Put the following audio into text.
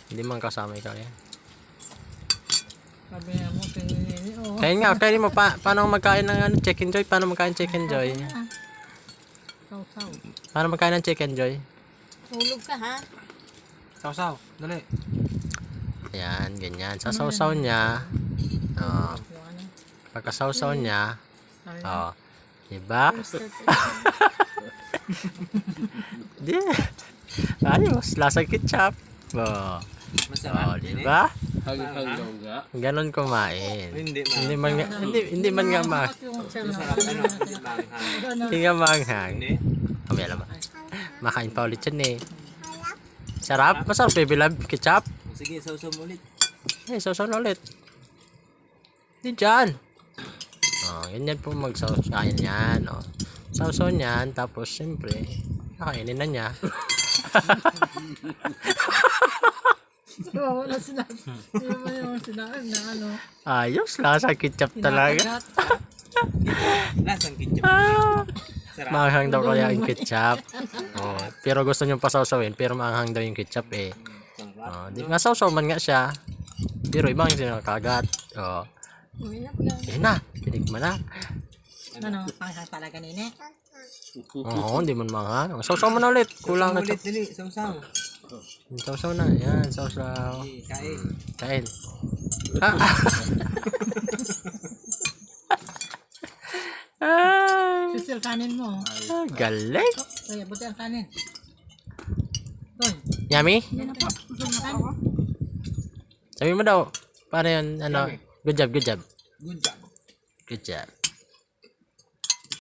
Hindi man kasama ikaw yan. Sabi niya mo, pinili. Oo. Kain mo. Paano magkain ng ano, chicken joy? Paano magkain chicken joy? Saw-saw. Paano magkain ng chicken joy? Tulog ka ha? Saw-saw, dali. Ayan, ganyan. Sasaw-saw niya. Oh. Yung ano. Pagkasaw-saw niya. Sabi niya, Oh. Diba? Di. Ayos. Lasang ketchup. Oh. Masarap. Oh, diba? Hanggaw nga. Ganon kumain. Hindi Hindi man nga ma. bakit yung sir Masarap ano? Hindi manghang. Hindi nga maanghang. Hindi. Kamaya naman. Makain pa ulit yan eh. Sarap? Masarap baby love ketchup? Sige, saw-saw mo ulit. Eh, sausaw na ulit. Di dyan. Oh, ganyan po magsaw-saw yan. Oh. Sausaw niyan, tapos siyempre, nakainin na niya. Oo, wala sila. Sino ba yung sinabi na ano? Ayos, lasa ketchup talaga. Kinakagat. Lasang ketchup. Ah, Sarap. maanghang daw kaya yung ketchup. Oh, pero gusto niyong pasawsawin, pero maanghang daw yung ketchup eh. Oh, di nga sausaw man nga siya. Pero ibang yung sinakagat. Oh, Uminap lang. yun na, tinikman na. Ano, panghang pala kanina? Oo, hindi man maanghang. Sausaw mo na ulit. Kulang na Ulit, ito. dali. Saw-saw. Sausaw na. Yan, sausaw. Okay, kain. Kain. Ah. Ay, Sisil kanin mo. galing. Kaya, buti ang kanin. Toy, Yummy? yan na po. Makan. Sabi mo daw, paano yun, ano, good job, good job. Good job. Good job.